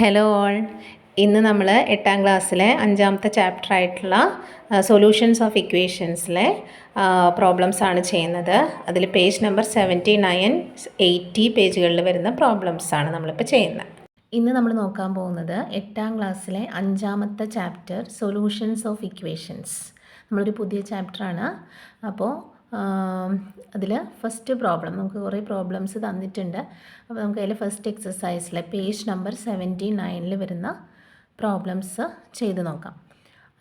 Hello all. ഇന്ന് നമ്മൾ 8ാം ക്ലാസ്സിലെ 5ാമത്തെ ചാപ്റ്റർ ആയിട്ടുള്ള സൊല്യൂഷൻസ് ഓഫ് ഇക്വേഷൻസിലെ പ്രോബ്ലംസ് ആണ് ചെയ്യുന്നത്. അതിൽ പേജ് നമ്പർ 79, 80 പേജുകളിൽ വരുന്ന പ്രോബ്ലംസ് ആണ് നമ്മളിപ്പോൾ ചെയ്യുന്നത്. ഇന്ന് നമ്മൾ നോക്കാൻ പോകുന്നത് 8ാം ക്ലാസ്സിലെ 5ാമത്തെ ചാപ്റ്റർ സൊല്യൂഷൻസ് ഓഫ് ഇക്വേഷൻസ്. നമ്മളൊരു പുതിയ ചാപ്റ്ററാണ്. അപ്പോൾ അതിൽ ഫസ്റ്റ് പ്രോബ്ലം നമുക്ക് കുറേ പ്രോബ്ലംസ് തന്നിട്ടുണ്ട്. അപ്പോൾ നമുക്ക് അതിൽ ഫസ്റ്റ് എക്സസൈസിലെ പേജ് നമ്പർ 79 വരുന്ന പ്രോബ്ലംസ് ചെയ്ത് നോക്കാം.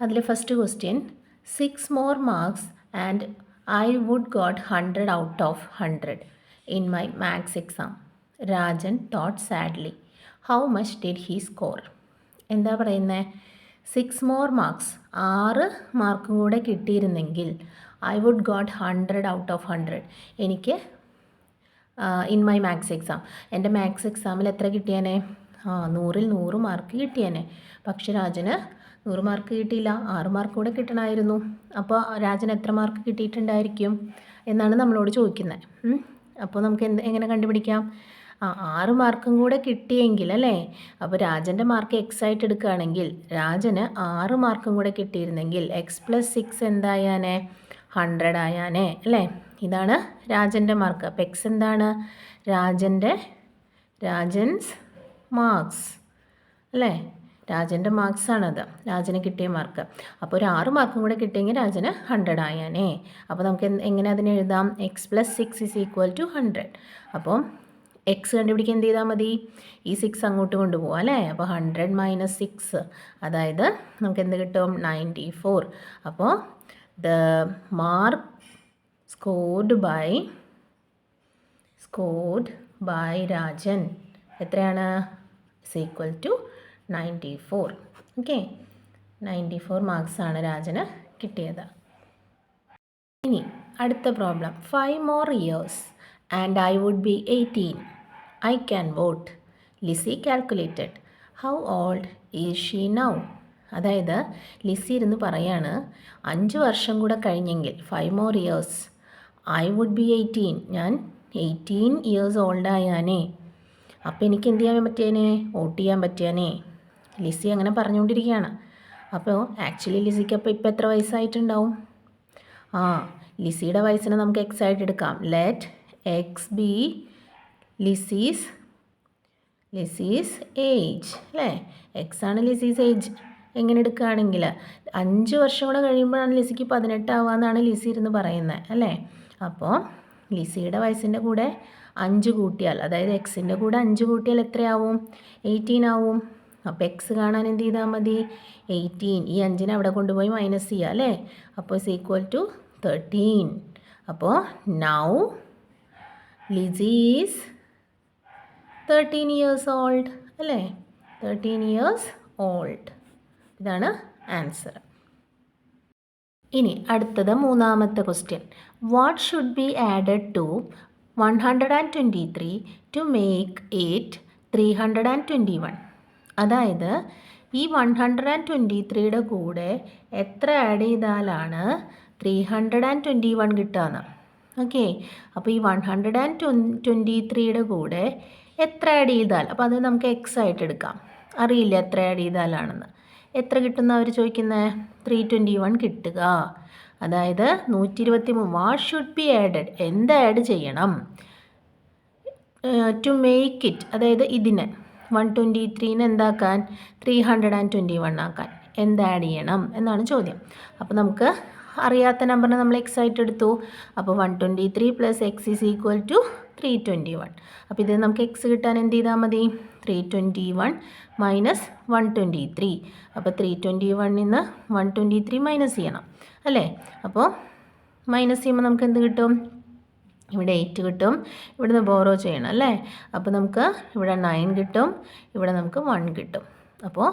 അതിൽ first question, 6 more marks and I would got 100 out of 100 in my maths exam. Rajan thought sadly. How much did he score? എന്താ പറയുന്നത്? 6 more marks, 6 മാർക്കും കൂടെ കിട്ടിയിരുന്നെങ്കിൽ I would got 100 out of 100. എനിക്ക് ഇൻ മൈ മാത്സ് എക്സാം, എൻ്റെ maths എക്സാമിൽ എത്ര കിട്ടിയാനേ? 100ൽ 100 mark കിട്ടിയാനേ. പക്ഷെ രാജന് 100 മാർക്ക് കിട്ടിയില്ല, 6 മാർക്ക് കൂടെ കിട്ടണമായിരുന്നു. അപ്പോൾ രാജന് എത്ര മാർക്ക് കിട്ടിയിട്ടുണ്ടായിരിക്കും എന്നാണ് നമ്മളോട് ചോദിക്കുന്നത്. അപ്പോൾ നമുക്ക് എങ്ങനെ കണ്ടുപിടിക്കാം? 6 മാർക്കും കൂടെ കിട്ടിയെങ്കിൽ അല്ലേ, അപ്പോൾ രാജൻ്റെ മാർക്ക് എക്സ് ആയിട്ട് എടുക്കുകയാണെങ്കിൽ രാജന് 6 മാർക്കും കൂടെ കിട്ടിയിരുന്നെങ്കിൽ എക്സ് പ്ലസ് 6 എന്തായാനേ? 100 ആയാനേ അല്ലേ. ഇതാണ് രാജൻ്റെ മാർക്ക്. അപ്പോൾ എക്സ് എന്താണ്? രാജൻസ് മാർക്സ് അല്ലേ, രാജൻ്റെ മാർക്സാണത്, രാജന് കിട്ടിയ മാർക്ക്. അപ്പോൾ ഒരു 6 മാർക്കും കൂടെ കിട്ടിയെങ്കിൽ രാജന് 100 ആയാനേ. അപ്പോൾ നമുക്ക് എങ്ങനെ അതിനെ എഴുതാം? X plus 6 is equal to 100. അപ്പോൾ എക്സ് കണ്ടുപിടിക്കാൻ എന്ത് ചെയ്താൽ മതി? ഈ 6 അങ്ങോട്ട് കൊണ്ടുപോകാം അല്ലേ. അപ്പോൾ 100 മൈനസ് 6, അതായത് നമുക്ക് എന്ത് കിട്ടും? 94. അപ്പോൾ the mark scored by Rajan എത്രയാണ്? Is equal to 94. ഓക്കെ, 94 മാർക്സാണ് രാജന് കിട്ടിയത്. ഇനി അടുത്ത problem, 5 more years and I would be 18. I can vote. Lizzie calculated. How old is she now? അതായത് ലിസി ഇരുന്ന് പറയാണ്, 5 വർഷം കൂടെ കഴിഞ്ഞെങ്കിൽ 5 more years, I would be 18, ഞാൻ 18 years old ആയാനേ. അപ്പോൾ എനിക്ക് എന്ത് ചെയ്യാൻ പറ്റിയാനേ? വോട്ട് ചെയ്യാൻ പറ്റിയാനേ. ലിസി അങ്ങനെ പറഞ്ഞുകൊണ്ടിരിക്കുകയാണ്. അപ്പോൾ ആക്ച്വലി ലിസിക്ക് അപ്പോൾ ഇപ്പോൾ എത്ര വയസ്സായിട്ടുണ്ടാവും? ലിസിയുടെ വയസ്സിനെ നമുക്ക് എക്സ് ആയിട്ട് എടുക്കാം. ലെറ്റ് എക്സ് ബി ലിസീസ് ഏജ് അല്ലേ. എക്സ് ആണ് ലിസീസ് ഏജ്. എങ്ങനെ എടുക്കുകയാണെങ്കിൽ 5 വർഷം കൂടെ കഴിയുമ്പോഴാണ് ലിസിക്ക് 18 ആവാമെന്നാണ് ലിസി ഇരുന്ന് പറയുന്നത് അല്ലേ. അപ്പോൾ ലിസിയുടെ വയസ്സിൻ്റെ കൂടെ 5 കൂട്ടിയാൽ, അതായത് എക്സിൻ്റെ കൂടെ 5 കൂട്ടിയാൽ എത്രയാവും? 18 ആവും. അപ്പോൾ എക്സ് കാണാൻ എന്ത് ചെയ്താൽ മതി? 18. ഈ 5നെ അവിടെ കൊണ്ടുപോയി മൈനസ് ചെയ്യുക അല്ലേ. അപ്പോൾ ഇസ് ഈക്വൽ ടു 13. അപ്പോൾ now Lizzy is 13 years old അല്ലേ. 13 years old. ഇതാണ് ആൻസർ. ഇനി അടുത്തത് മൂന്നാമത്തെ question, what should be added to 123 to make it 321? അതായത് ഈ 123യുടെ കൂടെ എത്ര ആഡ് ചെയ്താലാണ് 321 കിട്ടുകയെന്ന്. ഓക്കെ, അപ്പോൾ ഈ 123യുടെ കൂടെ എത്ര ആഡ് ചെയ്താൽ, അപ്പോൾ അത് നമുക്ക് എക്സ് ആയിട്ട് എടുക്കാം. അറിയില്ല എത്ര ആഡ് ചെയ്താലാണെന്ന്. എത്ര കിട്ടുന്ന അവർ ചോദിക്കുന്നത്? 321 കിട്ടുക. അതായത് 123. വാട്ട് ഷുഡ് ബി ആഡഡ്, എന്ത് ആഡ് ചെയ്യണം? ടു മേക്ക് ഇറ്റ്, അതായത് ഇതിന് 123നെ എന്താക്കാൻ? 321 ആക്കാൻ എന്ത് ആഡ് ചെയ്യണം എന്നാണ് ചോദ്യം. അപ്പോൾ നമുക്ക് അറിയാത്ത നമ്പറിനെ നമ്മൾ എക്സ് ആയിട്ട് എടുത്തു. അപ്പോൾ 123 plus x is equal to 321. അപ്പോൾ ഇത് നമുക്ക് എക്സ് കിട്ടാൻ എന്ത് ചെയ്താൽ മതി? 321 മൈനസ് 123. അപ്പോൾ 321 നിന്ന് 123 മൈനസ് ചെയ്യണം അല്ലേ. അപ്പോൾ മൈനസ് ചെയ്യുമ്പോൾ നമുക്ക് എന്ത് കിട്ടും? ഇവിടെ 8 കിട്ടും. ഇവിടുന്ന് ബോറോ ചെയ്യണം അല്ലേ. അപ്പോൾ നമുക്ക് ഇവിടെ 9 കിട്ടും, ഇവിടെ നമുക്ക് 1 കിട്ടും. അപ്പോൾ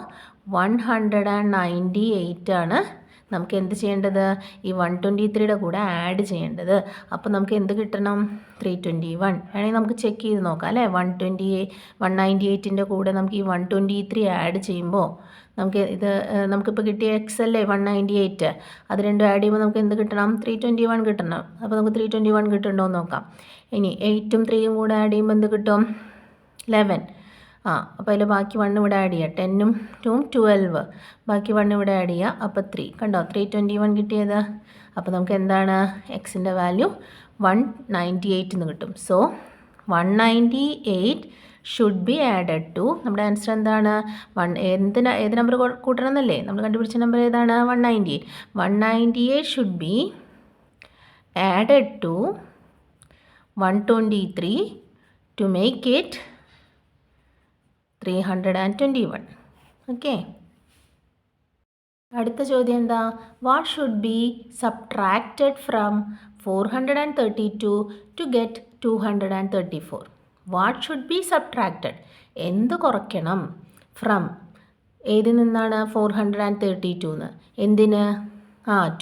198 ആണ് നമുക്ക് എന്ത് ചെയ്യേണ്ടത്? ഈ 123യുടെ കൂടെ ആഡ് ചെയ്യേണ്ടത്. അപ്പോൾ നമുക്ക് എന്ത് കിട്ടണം? 321. വേണമെങ്കിൽ നമുക്ക് ചെക്ക് ചെയ്ത് നോക്കാം അല്ലേ. 198ൻ്റെ കൂടെ നമുക്ക് ഈ 123 ആഡ് ചെയ്യുമ്പോൾ നമുക്കിപ്പോൾ കിട്ടിയ എക്സ് അല്ലേ 198, അത് രണ്ടും ആഡ് ചെയ്യുമ്പോൾ നമുക്ക് എന്ത് കിട്ടണം? 321 കിട്ടണം. അപ്പോൾ നമുക്ക് 321 കിട്ടുന്നുണ്ടോ എന്ന് നോക്കാം. ഇനി 8ഉം 3യും കൂടെ ആഡ് ചെയ്യുമ്പോൾ എന്ത് കിട്ടും? 11. അപ്പോൾ അതിൽ ബാക്കി 1 ഇവിടെ ആഡ് ചെയ്യുക. 10ഉം 2ഉം 12, ബാക്കി 1 ഇവിടെ ആഡ് ചെയ്യുക. അപ്പോൾ 3 കണ്ടോ, 321 കിട്ടിയത്. അപ്പോൾ നമുക്ക് എന്താണ് എക്സിൻ്റെ വാല്യൂ 198 എന്ന് കിട്ടും. So 198 should be added to, നമ്മുടെ ആൻസർ എന്താണ്, ഏത് നമ്പർ കൂട്ടണം എന്നല്ലേ നമ്മൾ കണ്ടുപിടിച്ച നമ്പർ ഏതാണ്, 198. 198 should be added to 123 to make it 321. Okay, അടുത്ത ചോദ്യം എന്താ, what should be subtracted from 432 to get 234. What should be subtracted, എന്ത് കുറയ്ക്കണം, ഫ്രം ഏതിൽ നിന്നാണ്, 432 എന്തിന്,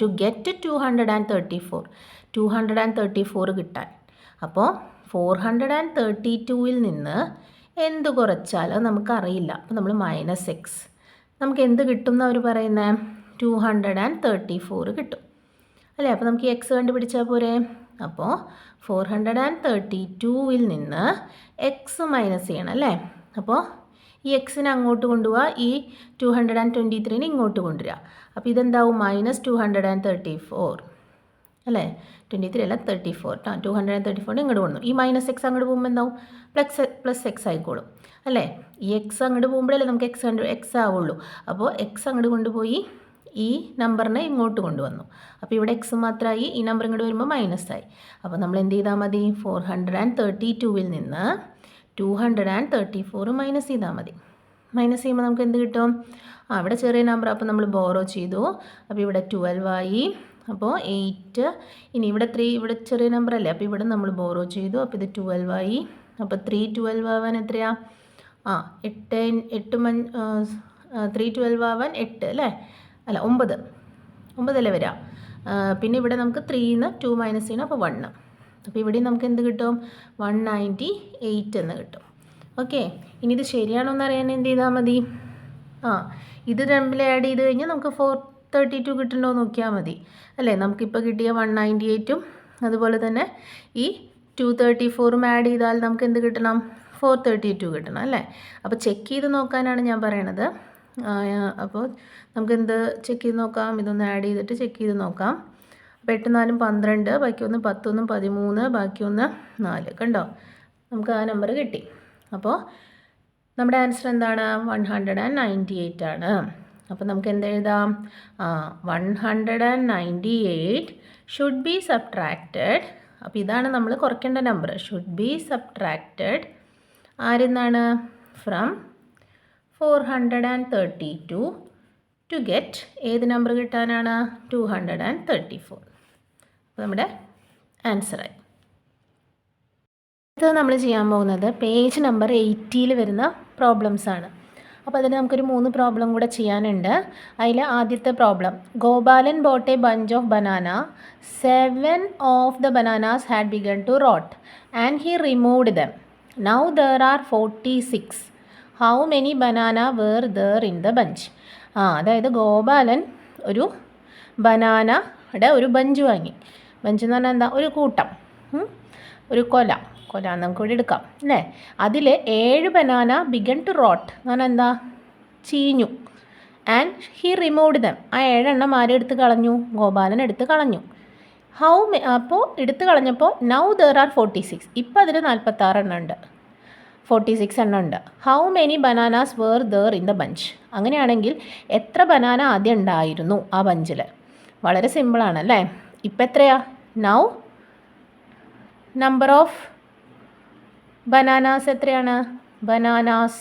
ടു ഗെറ്റ് 234, 234 കിട്ടാൻ. അപ്പോൾ 432 നിന്ന് എന്ത് കുറച്ചാൽ നമുക്കറിയില്ല. അപ്പോൾ നമ്മൾ -x, നമുക്ക് എന്ത് കിട്ടും എന്ന് അവർ പറയുന്നത്, 234 കിട്ടും അല്ലേ. അപ്പോൾ നമുക്ക് ഈ എക്സ് കണ്ടുപിടിച്ചാൽ പോരെ. അപ്പോൾ 432 നിന്ന് എക്സ് മൈനസ് ചെയ്യണം അല്ലേ. അപ്പോൾ ഈ എക്സിനെ അങ്ങോട്ട് കൊണ്ടുപോവുക, ഈ 223 ഇങ്ങോട്ട് കൊണ്ടുവരിക. അപ്പോൾ ഇതെന്താവും, -234 അല്ലേ, 23 അല്ല 34 കേട്ടോ. 234 ഇങ്ങോട്ട് കൊണ്ടു, ഈ -x അങ്ങോട്ട് പോകുമ്പോൾ എന്താവും, പ്ലസ് എക്സ് ആയിക്കോളും അല്ലേ. ഈ എക്സ് അങ്ങോട്ട് പോകുമ്പോഴല്ലേ നമുക്ക് എക്സ് ആവുള്ളൂ. അപ്പോൾ എക്സ് അങ്ങോട്ട് കൊണ്ടുപോയി ഈ നമ്പറിനെ ഇങ്ങോട്ട് കൊണ്ടുവന്നു. അപ്പോൾ ഇവിടെ എക്സ് മാത്രമായി, ഈ നമ്പർ ഇങ്ങോട്ട് വരുമ്പോൾ മൈനസായി. അപ്പോൾ നമ്മൾ എന്ത് ചെയ്താൽ മതി, 432 നിന്ന് 234 മൈനസ് ചെയ്താൽ മതി. മൈനസ് ചെയ്യുമ്പോൾ നമുക്ക് എന്ത് കിട്ടും, ഇവിടെ ചെറിയ നമ്പർ, അപ്പോൾ നമ്മൾ ബോറോ ചെയ്തു. അപ്പോൾ ഇവിടെ 12 ആയി. അപ്പോൾ 8, ഇനി ഇവിടെ 3, ഇവിടെ ചെറിയ നമ്പർ അല്ലേ, അപ്പോൾ ഇവിടെ നമ്മൾ ബോറോ ചെയ്തു. അപ്പോൾ ഇത് 12 ആയി. അപ്പോൾ 312 ആവാൻ എത്രയാ, 312 ആവാൻ 8 അല്ലേ, അല്ല 9 അല്ലേ വരിക. പിന്നെ ഇവിടെ നമുക്ക് 3 2 മൈനസ് ചെയ്യണം, അപ്പോൾ 1. അപ്പോൾ ഇവിടെയും നമുക്ക് എന്ത് കിട്ടും, 198 എന്ന് കിട്ടും. ഓക്കെ, ഇനി ഇത് ശരിയാണോ എന്ന് അറിയാൻ എന്ത് ചെയ്താൽ മതി, ഇത് തമ്മിൽ ആഡ് ചെയ്ത് കഴിഞ്ഞാൽ നമുക്ക് 432 കിട്ടണോ നോക്കിയാൽ മതി അല്ലേ. നമുക്കിപ്പോൾ കിട്ടിയ 198ഉം അതുപോലെ തന്നെ ഈ 234ഉം ആഡ് ചെയ്താൽ നമുക്ക് എന്ത് കിട്ടണം, 432 കിട്ടണം അല്ലേ. അപ്പോൾ ചെക്ക് ചെയ്ത് നോക്കാനാണ് ഞാൻ പറയണത്. അപ്പോൾ നമുക്കെന്ത് ചെക്ക് ചെയ്ത് നോക്കാം, ഇതൊന്ന് ആഡ് ചെയ്തിട്ട് ചെക്ക് ചെയ്ത് നോക്കാം. അപ്പോൾ 8 4 12, ബാക്കി 1 10 13, ബാക്കി 1 4, കണ്ടോ, നമുക്ക് ആ നമ്പർ കിട്ടി. അപ്പോൾ നമ്മുടെ ആൻസർ എന്താണ്, 198 ആണ്. അപ്പോൾ നമുക്ക് എന്തെഴുതാം, 198 ഷുഡ് ബി സബ്ട്രാക്റ്റഡ്. അപ്പോൾ ഇതാണ് നമ്മൾ കുറയ്ക്കേണ്ട നമ്പർ, ഷുഡ് ബി സബ്ട്രാക്റ്റഡ് ആരെന്നാണ്, ഫ്രം 432 ടു ഗെറ്റ് ഏത് നമ്പർ കിട്ടാനാണ്, 234. അപ്പോൾ നമ്മുടെ ആൻസറായി. അടുത്തത് നമ്മൾ ചെയ്യാൻ പോകുന്നത് പേജ് നമ്പർ 80 വരുന്ന പ്രോബ്ലംസ് ആണ്. അപ്പോൾ അതിന് നമുക്കൊരു 3 പ്രോബ്ലം കൂടെ ചെയ്യാനുണ്ട്. അതിൽ ആദ്യത്തെ problem, Gopalan bought a bunch of banana, 7 of the bananas had begun to rot and he removed them. Now there are 46. How many banana were there in the bunch. അതായത് ഗോപാലൻ ഒരു ബനാനയുടെ ഒരു ബഞ്ച് വാങ്ങി. ബഞ്ച് എന്ന് പറഞ്ഞാൽ എന്താ, ഒരു കൂട്ടം, ഒരു കൊല നമുക്കിവിടെ എടുക്കാം അല്ലേ. അതിൽ 7 ബനാന ബിഗൺ ടു റോട്ട് എന്ന് പറഞ്ഞാൽ എന്താ, ചീഞ്ഞു. ആൻഡ് ഹി റിമൂവ്ഡ് ദം, ആ 7 എണ്ണം ആരെടുത്ത് കളഞ്ഞു, ഗോപാലൻ എടുത്ത് കളഞ്ഞു. അപ്പോൾ എടുത്ത് കളഞ്ഞപ്പോൾ നൗ ദർ ആർ 46, ഇപ്പോൾ അതിൽ 46 എണ്ണം ഉണ്ട്, 46 എണ്ണം ഉണ്ട്. How many bananas were there in the bunch. അങ്ങനെയാണെങ്കിൽ എത്ര ബനാന ആദ്യം ഉണ്ടായിരുന്നു ആ ബഞ്ചിൽ. വളരെ സിമ്പിളാണ് അല്ലേ. ഇപ്പം എത്രയാ, നൗ നമ്പർ ഓഫ് ബനാനാസ് എത്രയാണ്, ബനാനാസ്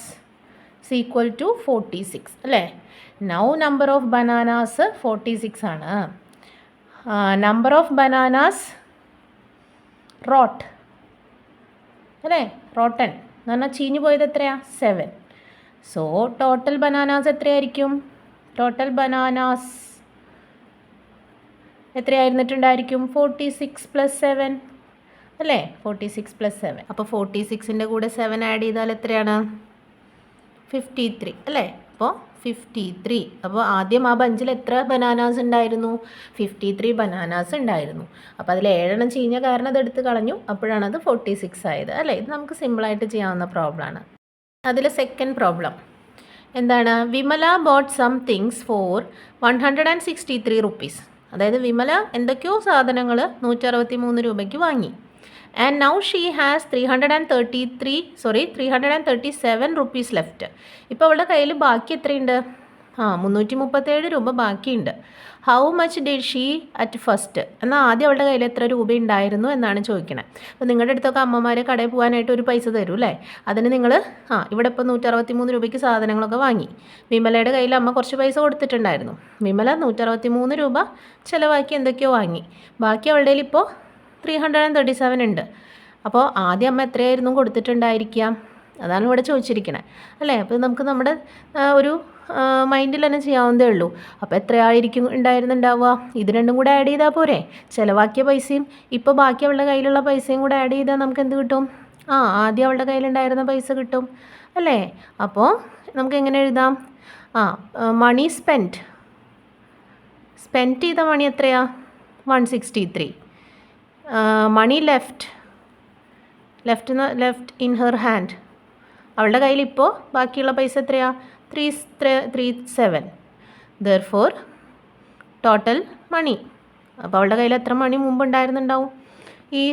ഈക്വൽ ടു 46 അല്ലേ. നൗ നമ്പർ ഓഫ് ബനാനാസ് 46 ആണ്. നമ്പർ ഓഫ് ബനാനാസ് റോട്ട് അല്ലേ, റോട്ടൻ എന്ന് പറഞ്ഞാൽ ചീഞ്ഞു പോയത് എത്രയാ, 7. സോ ടോട്ടൽ ബനാനാസ് എത്രയായിരിക്കും, ടോട്ടൽ ബനാനാസ് എത്രയായിരുന്നിട്ടുണ്ടായിരിക്കും, 46 + 7 അല്ലേ, 46 + 7. അപ്പോൾ 46ൻ്റെ കൂടെ 7 ആഡ് ചെയ്താൽ എത്രയാണ്, 53 അല്ലേ. അപ്പോൾ 53. അപ്പോൾ ആദ്യം ആ ബഞ്ചിൽ എത്ര ബനാനാസ് ഉണ്ടായിരുന്നു, 53 ബനാനാസ് ഉണ്ടായിരുന്നു. അപ്പോൾ അതിൽ 7 എണ്ണം ചീഞ്ഞ കാരണം അത് എടുത്ത് കളഞ്ഞു, അപ്പോഴാണ് അത് 46 ആയത് അല്ലേ. ഇത് നമുക്ക് സിമ്പിളായിട്ട് ചെയ്യാവുന്ന പ്രോബ്ലമാണ്. അതിൽ സെക്കൻഡ് പ്രോബ്ലം എന്താണ്? Vimala bought some things for 163 rupees. അതായത് വിമല എന്തൊക്കെയോ സാധനങ്ങൾ 163 രൂപയ്ക്ക് വാങ്ങി. And now she has 337 rupees left. ഇപ്പോൾ അവളുടെ കയ്യിൽ ബാക്കി എത്രയുണ്ട്? 337 രൂപ ബാക്കിയുണ്ട്. How much did she at first? എന്നാൽ ആദ്യം അവളുടെ കയ്യിൽ എത്ര രൂപ ഉണ്ടായിരുന്നു എന്നാണ് ചോദിക്കണത്. അപ്പോൾ നിങ്ങളുടെ അടുത്തൊക്കെ അമ്മമാർ കടയിൽ പോകാനായിട്ട് ഒരു പൈസ തരും അല്ലേ? അതിന് നിങ്ങൾ ഇവിടെ ഇപ്പോൾ 163 രൂപയ്ക്ക് സാധനങ്ങളൊക്കെ വാങ്ങി. വിമലയുടെ കയ്യിൽ അമ്മ കുറച്ച് പൈസ കൊടുത്തിട്ടുണ്ടായിരുന്നു. വിമല 163 രൂപ ചിലവാക്കി എന്തൊക്കെയോ വാങ്ങി. ബാക്കി അവളുടെ കയ്യിൽ ഇപ്പോൾ 337 ഉണ്ട്. അപ്പോൾ ആദ്യം അമ്മ എത്രയായിരുന്നു കൊടുത്തിട്ടുണ്ടായിരിക്കുക? അതാണ് ഇവിടെ ചോദിച്ചിരിക്കണേ അല്ലേ? അപ്പോൾ നമുക്ക് നമ്മുടെ ഒരു മൈൻഡിൽ തന്നെ ചെയ്യാവുന്നതേ ഉള്ളൂ. അപ്പോൾ എത്രയായിരിക്കും ഉണ്ടായിരുന്നുണ്ടാവുക? ഇത് രണ്ടും കൂടെ ആഡ് ചെയ്താൽ പോരെ? ചിലവാക്കിയ പൈസയും ഇപ്പോൾ ബാക്കി അവളുടെ കയ്യിലുള്ള പൈസയും കൂടെ ആഡ് ചെയ്താൽ നമുക്ക് എന്ത് കിട്ടും? ആദ്യം അവളുടെ കയ്യിലുണ്ടായിരുന്ന പൈസ കിട്ടും അല്ലേ? അപ്പോൾ നമുക്ക് എങ്ങനെ എഴുതാം? മണി സ്പെൻറ്റ് ചെയ്ത മണി എത്രയാ? 163. Money left in her hand. അവളുടെ കയ്യിൽ ഇപ്പോൾ ബാക്കിയുള്ള പൈസ എത്രയാ? 337. Therefore total money. അപ്പോൾ അവളുടെ കയ്യിൽ എത്ര മണി മുമ്പ് ഉണ്ടായിരുന്നുണ്ടാവും? ഈ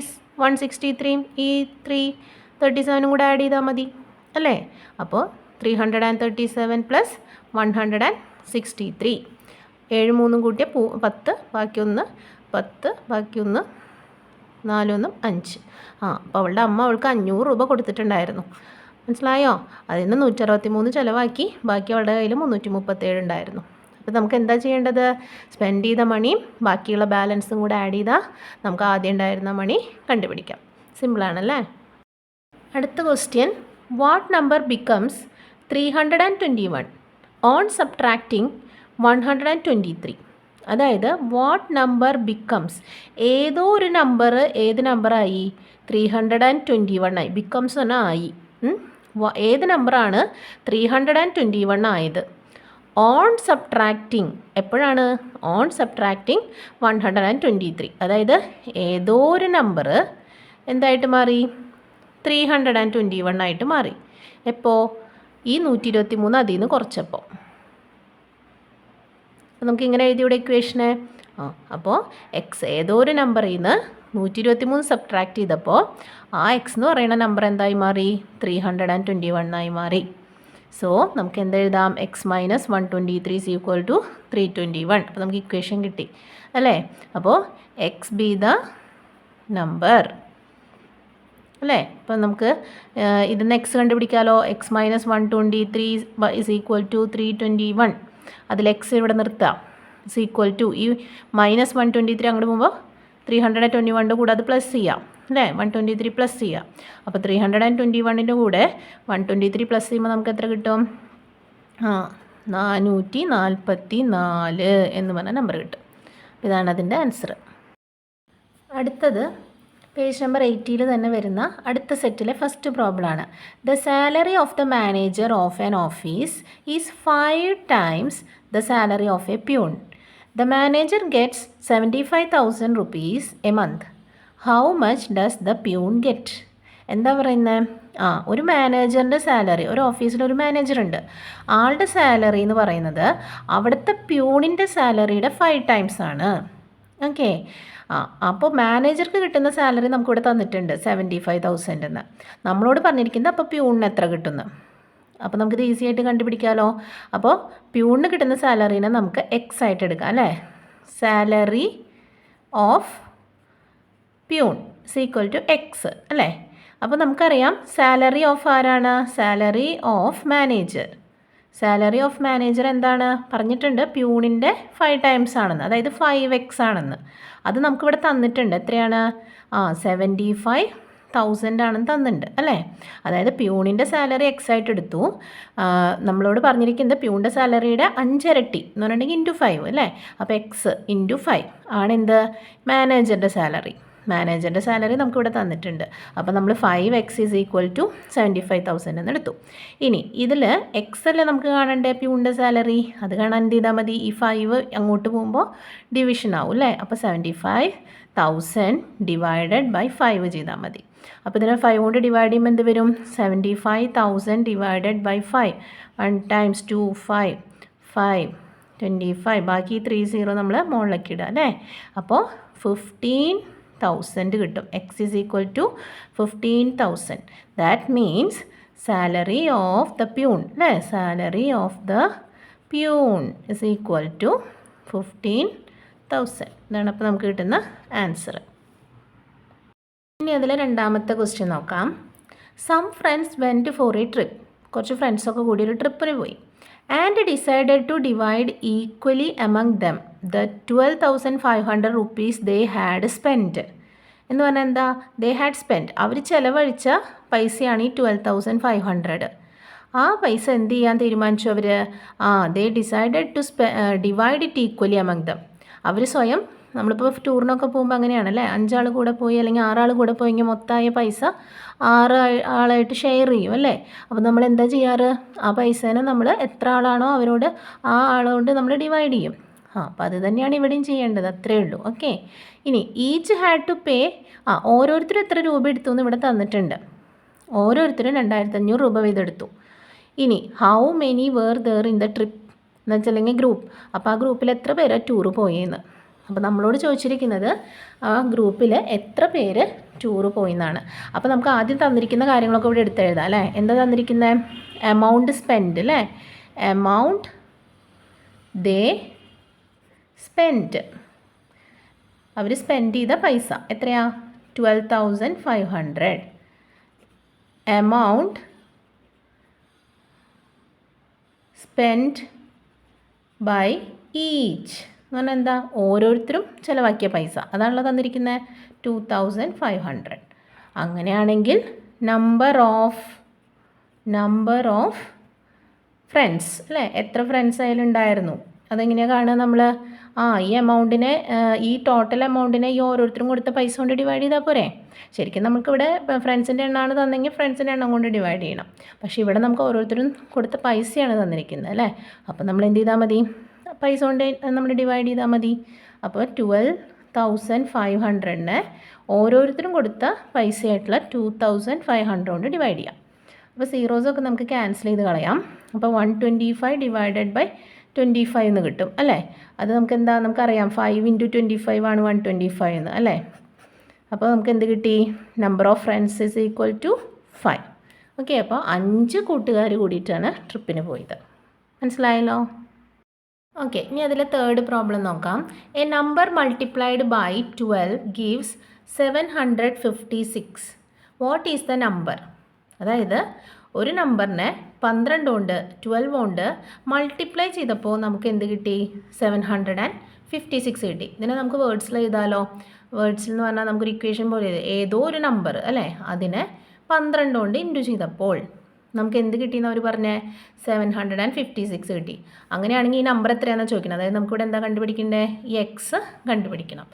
163 ഈ 337 കൂടെ ആഡ് ചെയ്താൽ മതി അല്ലേ? അപ്പോൾ 337 + 163. 7 3 കൂട്ടിയ 10, ബാക്കി 1 10, ബാക്കി 1 4 1 5. അപ്പോൾ അവളുടെ അമ്മ അവൾക്ക് 500 രൂപ കൊടുത്തിട്ടുണ്ടായിരുന്നു. മനസ്സിലായോ? അതിൽ നിന്ന് 163 ചിലവാക്കി, ബാക്കി അവളുടെ കയ്യിൽ 337 ഉണ്ടായിരുന്നു. അപ്പോൾ നമുക്ക് എന്താ ചെയ്യേണ്ടത്? സ്പെൻഡ് ചെയ്ത മണിയും ബാക്കിയുള്ള ബാലൻസും കൂടെ ആഡ് ചെയ്താൽ നമുക്ക് ആദ്യം ഉണ്ടായിരുന്ന മണി കണ്ടുപിടിക്കാം. സിമ്പിളാണല്ലേ? അടുത്ത question, what number becomes 321 on subtracting 123? അതായത് വാട്ട് നമ്പർ ബിക്കംസ്, ഏതോ ഒരു നമ്പർ ഏത് നമ്പറായി? 321 ആയി. ബിക്കംസ് പറഞ്ഞാൽ ആയി. ഏത് നമ്പറാണ് 321 ആയത്? ഓൺ സബ്ട്രാക്റ്റിംഗ് എപ്പോഴാണ്? On subtracting 123. അതായത് ഏതോ ഒരു നമ്പർ എന്തായിട്ട് മാറി? 321 ആയിട്ട് മാറി. എപ്പോൾ? ഈ 123 അതിൽ നിന്ന് കുറച്ചപ്പോൾ. അപ്പോൾ നമുക്ക് ഇങ്ങനെ എഴുതിയുടെ ഇക്വേഷന്. അപ്പോൾ എക്സ് ഏതോ ഒരു നമ്പറിൽ നിന്ന് 123 സബ്ട്രാക്ട് ചെയ്തപ്പോൾ ആ എക്സ് എന്ന് പറയുന്ന നമ്പർ എന്തായി മാറി? 321 ആയി മാറി. സോ നമുക്ക് എന്തെഴുതാം? X minus 123 = 321. അപ്പോൾ നമുക്ക് ഇക്വേഷൻ കിട്ടി അല്ലേ? അപ്പോൾ എക്സ് ബി ദ നമ്പർ അല്ലേ? അപ്പം നമുക്ക് ഇതിന് എക്സ് കണ്ടുപിടിക്കാമല്ലോ. X minus 123 = 321. അതിൽ എക്സ് ഇവിടെ നിർത്താം. = ഈ മൈനസ് 123 അങ്ങോട്ട് പോകുമ്പോൾ 321 കൂടെ അത് പ്ലസ് ചെയ്യാം അല്ലേ? 123 പ്ലസ് ചെയ്യാം. അപ്പോൾ 321 കൂടെ 123 പ്ലസ് ചെയ്യുമ്പോൾ നമുക്ക് എത്ര കിട്ടും? 444 എന്ന് പറഞ്ഞ നമ്പർ കിട്ടും. ഇതാണ് അതിൻ്റെ ആൻസർ. അടുത്തത് പേജ് നമ്പർ 80 തന്നെ വരുന്ന അടുത്ത സെറ്റിലെ ഫസ്റ്റ് പ്രോബ്ലമാണ്. The salary of the manager of an office is 5 times the salary of a peon. The manager gets 75,000 rupees a month. How much does the peon get? എന്താ പറയുന്നത്? ഒരു മാനേജറിൻ്റെ salary, ഒരു ഓഫീസിൽ ഒരു മാനേജറുണ്ട്. ആളുടെ സാലറി എന്ന് പറയുന്നത് അവിടുത്തെ പ്യൂണിൻ്റെ സാലറിയുടെ 5 times ആണ്. ഓക്കെ. അപ്പോൾ മാനേജർക്ക് കിട്ടുന്ന സാലറി നമുക്കിവിടെ തന്നിട്ടുണ്ട് 75,000 എന്ന്. നമ്മളോട് പറഞ്ഞിരിക്കുന്നത് അപ്പോൾ പ്യൂണിന് എത്ര കിട്ടുന്നു. അപ്പോൾ നമുക്കിത് ഈസി ആയിട്ട് കണ്ടുപിടിക്കാമല്ലോ. അപ്പോൾ പ്യൂണിന് കിട്ടുന്ന സാലറീനെ നമുക്ക് എക്സ് ആയിട്ട് എടുക്കാം അല്ലേ? സാലറി ഓഫ് പ്യൂൺ = എക്സ് അല്ലേ? അപ്പോൾ നമുക്കറിയാം സാലറി ഓഫ് ആരാണ്? Salary of manager. Salary of manager എന്താണ് പറഞ്ഞിട്ടുണ്ട്? പ്യൂണിൻ്റെ 5 times ആണെന്ന്, അതായത് 5x ആണെന്ന്. അത് നമുക്കിവിടെ തന്നിട്ടുണ്ട്. എത്രയാണ്? 75,000 ആണെന്ന് തന്നിട്ടുണ്ട് അല്ലേ? അതായത് പ്യൂണിൻ്റെ സാലറി എക്സ് ആയിട്ട് എടുത്തു. നമ്മളോട് പറഞ്ഞിരിക്കുന്നത് പ്യൂണിൻ്റെ സാലറിയുടെ 5 ഇരട്ടി എന്ന് പറഞ്ഞിട്ടുണ്ടെങ്കിൽ × 5 അല്ലേ? അപ്പോൾ എക്സ് × 5 ആണെന്ത്? മാനേജറുടെ സാലറി. മാനേജറിൻ്റെ സാലറി നമുക്കിവിടെ തന്നിട്ടുണ്ട്. അപ്പോൾ നമ്മൾ 5x = 75,000 എന്ന് എടുത്തു. ഇനി ഇതിൽ എക്സ് അല്ലേ നമുക്ക് കാണണ്ടേ പ്യൂണിൻ്റെ സാലറി? അത് കാണാൻ എന്ത് ചെയ്താൽ മതി? ഈ 5 അങ്ങോട്ട് പോകുമ്പോൾ ഡിവിഷൻ ആവും അല്ലേ? അപ്പോൾ 75,000 ÷ 5 ചെയ്താൽ മതി. അപ്പോൾ ഇതിനെ 5 കൊണ്ട് ഡിവൈഡ് ചെയ്യുമ്പോൾ എന്ത് വരും? 75,000 ഡിവൈഡഡ് ബൈ 5. 1 ടൈംസ് 2 5 5 25. ബാക്കി 30 നമ്മൾ മുകളിലേക്ക് ഇടുക അല്ലേ. അപ്പോൾ 15,000 കിട്ടും. X is equal to 15,000. That means salary of the peon അല്ലേ, salary of the peon is equal to 15,000. ഇതാണ് അപ്പോൾ നമുക്ക് കിട്ടുന്ന ആൻസർ. ഇനി അതിൽ രണ്ടാമത്തെ ക്വസ്റ്റ്യൻ നോക്കാം. Some friends went for a trip. കുറച്ച് ഫ്രണ്ട്സൊക്കെ കൂടി ഒരു ട്രിപ്പിന് പോയി. And decided to divide equally among them the 12,500 rupees they had spend. എന്ന് പറഞ്ഞാൽ എന്താ? ദേ ഹാഡ് സ്പെൻഡ്, അവർ ചിലവഴിച്ച പൈസയാണ് ഈ 12,500. ആ പൈസ എന്ത് ചെയ്യാൻ തീരുമാനിച്ചു അവർ? They decided to divide it equally among them. അവർ സ്വയം, നമ്മളിപ്പോൾ ടൂറിനൊക്കെ പോകുമ്പോൾ അങ്ങനെയാണല്ലേ, 5 ആൾ കൂടെ പോയി അല്ലെങ്കിൽ 6 ആൾ കൂടെ പോയെങ്കിൽ മൊത്തമായ പൈസ 6 ആളായിട്ട് ഷെയർ ചെയ്യും അല്ലേ. അപ്പോൾ നമ്മൾ എന്താ ചെയ്യാറ്? ആ പൈസേനെ നമ്മൾ എത്ര ആളാണോ അവരോട് ആ ആളോട് നമ്മൾ ഡിവൈഡ് ചെയ്യും. അപ്പോൾ അത് തന്നെയാണ് ഇവിടെയും ചെയ്യേണ്ടത്, അത്രയേ ഉള്ളൂ. ഓക്കെ. ഇനി ഈച്ച് ഹാഡ് ടു പേ, ഓരോരുത്തരും എത്ര രൂപ എടുത്തു എന്ന് ഇവിടെ തന്നിട്ടുണ്ട്. ഓരോരുത്തരും 2,500 രൂപ വീതെടുത്തു. ഇനി how many were there in the trip എന്ന് വെച്ചില്ലെങ്കിൽ ഗ്രൂപ്പ്. അപ്പോൾ ആ ഗ്രൂപ്പിൽ എത്ര പേരാണ് ടൂറ് പോയെന്ന്. അപ്പോൾ നമ്മളോട് ചോദിച്ചിരിക്കുന്നത് ആ ഗ്രൂപ്പിൽ എത്ര പേര് ടൂറ് പോയെന്നാണ്. അപ്പോൾ നമുക്ക് ആദ്യം തന്നിരിക്കുന്ന കാര്യങ്ങളൊക്കെ ഇവിടെ എടുത്തെഴുതാം അല്ലേ. എന്താ തന്നിരിക്കുന്നത്? എമൗണ്ട് സ്പെൻഡ് അല്ലേ, എമൗണ്ട് ദേ സ്പെൻഡ്. അവർ സ്പെൻഡ് ചെയ്ത പൈസ എത്രയാ? 12,500. എമൗണ്ട് സ്പെൻഡ് ബൈ ഈച്ച് എന്ന് പറഞ്ഞാൽ എന്താ? ഓരോരുത്തരും ചിലവാക്കിയ പൈസ, അതാണല്ലോ തന്നിരിക്കുന്നത് 2,500. അങ്ങനെയാണെങ്കിൽ നമ്പർ ഓഫ് ഫ്രണ്ട്സ് അല്ലേ, എത്ര ഫ്രണ്ട്സ് അതിലുണ്ടായിരുന്നു അതെങ്ങനെയാണ് കാണുക നമ്മൾ? ഈ എമൗണ്ടിനെ, ഈ ടോട്ടൽ എമൗണ്ടിനെ ഈ ഓരോരുത്തരും കൊടുത്ത പൈസ കൊണ്ട് ഡിവൈഡ് ചെയ്താൽ പോരെ? ശരിക്കും നമുക്കിവിടെ ഫ്രണ്ട്സിൻ്റെ എണ്ണമാണ് തന്നെങ്കിൽ ഫ്രണ്ട്സിൻ്റെ എണ്ണം കൊണ്ട് ഡിവൈഡ് ചെയ്യണം. പക്ഷേ ഇവിടെ നമുക്ക് ഓരോരുത്തരും കൊടുത്ത പൈസയാണ് തന്നിരിക്കുന്നത് അല്ലേ. അപ്പോൾ നമ്മൾ എന്ത് ചെയ്താൽ മതി? പൈസ കൊണ്ട് നമ്മൾ ഡിവൈഡ് ചെയ്താൽ മതി. അപ്പോൾ 12,500നെ ഓരോരുത്തരും കൊടുത്ത പൈസയായിട്ടുള്ള 2,500 കൊണ്ട് ഡിവൈഡ് ചെയ്യാം. അപ്പോൾ സീറോസൊക്കെ നമുക്ക് ക്യാൻസൽ ചെയ്ത് കളയാം. അപ്പോൾ 125 ഡിവൈഡഡ് ബൈ 25 എന്ന് കിട്ടും അല്ലേ. അത് നമുക്ക് എന്താ, നമുക്കറിയാം 5 × 25 ആണ് 125 എന്ന് അല്ലേ. അപ്പോൾ നമുക്ക് എന്ത് കിട്ടി? Number of friends is equal to 5. Okay. അപ്പോൾ 5 കൂട്ടുകാർ കൂടിയിട്ടാണ് ട്രിപ്പിന് പോയത്. മനസ്സിലായല്ലോ? ഓക്കെ. ഇനി അതിലെ തേർഡ് പ്രോബ്ലം നോക്കാം. A number multiplied by 12 gives 756. What is the number? അതായത് ഒരു നമ്പറിനെ 12 കൊണ്ട് 12 കൊണ്ട് മൾട്ടിപ്ലൈ ചെയ്തപ്പോൾ നമുക്ക് എന്ത് കിട്ടി? 756 കിട്ടി. ഇതിനെ നമുക്ക് വേർഡ്സിൽ എഴുതാമല്ലോ. വേർഡ്സിൽ എന്ന് പറഞ്ഞാൽ നമുക്കൊരു ഇക്വേഷൻ പോലെ ഏതോ ഒരു നമ്പർ അല്ലേ, അതിനെ 12 കൊണ്ട് ഇൻറ്റു ചെയ്തപ്പോൾ നമുക്ക് എന്ത് കിട്ടിയെന്ന് അവർ പറഞ്ഞേ? 756 കിട്ടി. അങ്ങനെയാണെങ്കിൽ ഈ നമ്പർ എത്രയാണെന്ന് ചോദിക്കണം. അതായത് നമുക്കിവിടെ എന്താ കണ്ടുപിടിക്കേണ്ടത്? ഈ എക്സ് കണ്ടുപിടിക്കണം.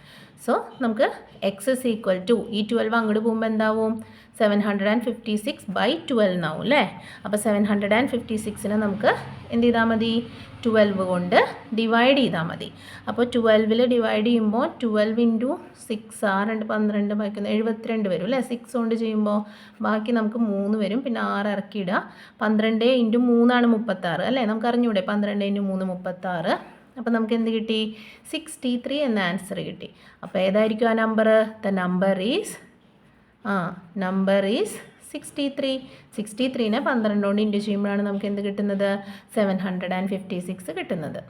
സോ നമുക്ക് എക്സ് ഇസ് ഈക്വൽ ടു, ഈ 12 അങ്ങോട്ട് പോകുമ്പോൾ എന്താവും? 756 ബൈ 12 എന്നാവും അല്ലേ. അപ്പോൾ 756നെ നമുക്ക് എന്ത് ചെയ്താൽ മതി? 12 കൊണ്ട് ഡിവൈഡ് ചെയ്താൽ മതി. അപ്പോൾ 12ൽ ഡിവൈഡ് ചെയ്യുമ്പോൾ 12 ഇൻറ്റു 6 2 12 ബാക്കി 72 വരും അല്ലേ. 6 കൊണ്ട് ചെയ്യുമ്പോൾ ബാക്കി നമുക്ക് 3 വരും, പിന്നെ 6 ഇറക്കിയിടുക. 12 ഇൻറ്റു 3 ആണ് 36 അല്ലേ. നമുക്ക് അറിഞ്ഞൂടെ 12 ഇൻറ്റു 3 36. അപ്പോൾ നമുക്ക് എന്ത് കിട്ടി? 63 എന്ന ആൻസർ കിട്ടി. അപ്പോൾ ഏതായിരിക്കും ആ നമ്പർ? The number is 63. 63നെ 12 കൊണ്ട് ഇൻറ്റു ചെയ്യുമ്പോഴാണ് നമുക്ക് എന്ത് കിട്ടുന്നത്? 756 കിട്ടുന്നത്.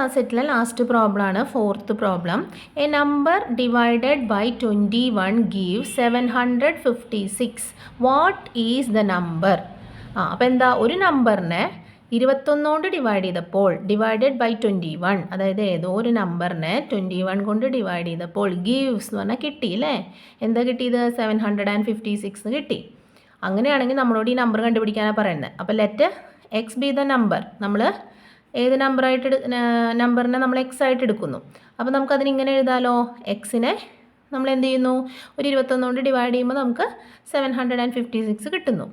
ആ സെറ്റിലെ ലാസ്റ്റ് പ്രോബ്ലം ആണ് fourth problem. A number divided by 21 give 756. What is the number? അപ്പോൾ എന്താ? ഒരു നമ്പറിനെ 21 കൊണ്ട് ഡിവൈഡ് ചെയ്തപ്പോൾ, ഡിവൈഡഡ് ബൈ 21, അതായത് ഏതോ ഒരു നമ്പറിനെ 21 കൊണ്ട് ഡിവൈഡ് ചെയ്തപ്പോൾ ഗീവ്സ് എന്ന് പറഞ്ഞാൽ കിട്ടി അല്ലേ. എന്താ കിട്ടിയത്? 756 കിട്ടി. അങ്ങനെയാണെങ്കിൽ നമ്മളോട് ഈ നമ്പർ കണ്ടുപിടിക്കാനാണ് പറയുന്നത്. അപ്പോൾ let X B the number. നമ്മൾ ഏത് നമ്പറിനെ നമ്മൾ എക്സ് ആയിട്ട് എടുക്കുന്നു. അപ്പോൾ നമുക്കതിനിങ്ങനെ എഴുതാമല്ലോ. എക്സിനെ നമ്മൾ എന്ത് ചെയ്യുന്നു? ഒരു 21 കൊണ്ട് ഡിവൈഡ് ചെയ്യുമ്പോൾ നമുക്ക് 756 കിട്ടുന്നു.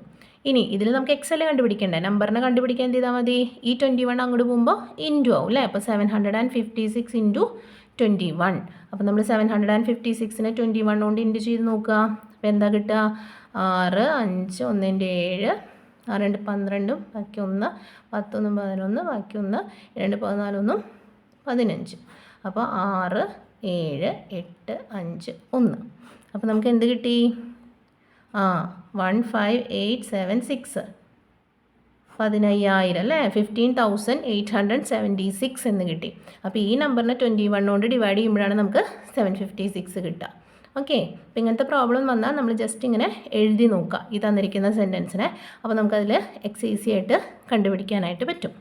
ഇനി ഇതിൽ നമുക്ക് എക്സ് അല്ലേ കണ്ടുപിടിക്കണ്ടേ? നമ്പറിനെ കണ്ടുപിടിക്കാൻ എന്ത് ചെയ്താൽ മതി? ഈ 21 അങ്ങോട്ട് പോകുമ്പോൾ ഇൻറ്റു ആവും അല്ലേ. അപ്പോൾ 756 ഇൻറ്റു 21. അപ്പോൾ നമ്മൾ 756നെ 21 കൊണ്ട് ഇൻറ്റു ചെയ്ത് നോക്കുക. അപ്പോൾ എന്താ കിട്ടുക? 6, 5, 1 7, 6 2 12, ബാക്കി 1, 10 1 11, ബാക്കി 1, 2 14 1 15. അപ്പോൾ 6 7 8 5 1. അപ്പോൾ നമുക്ക് എന്ത് കിട്ടി? 15876, 15,000 അല്ലേ? 15,876 എന്ന് കിട്ടി. അപ്പോൾ ഈ നമ്പറിനെ 21 കൊണ്ട് ഡിവൈഡ് ചെയ്യുമ്പോഴാണ് നമുക്ക് 756 കിട്ടുക. ഓക്കെ, അപ്പോൾ ഇങ്ങനത്തെ പ്രോബ്ലം വന്നാൽ നമ്മൾ ജസ്റ്റ് ഇങ്ങനെ എഴുതി നോക്കുക ഈ തന്നിരിക്കുന്ന സെൻറ്റൻസിനെ. അപ്പോൾ നമുക്കതിൽ ഈസി ആയിട്ട് കണ്ടുപിടിക്കാനായിട്ട് പറ്റും.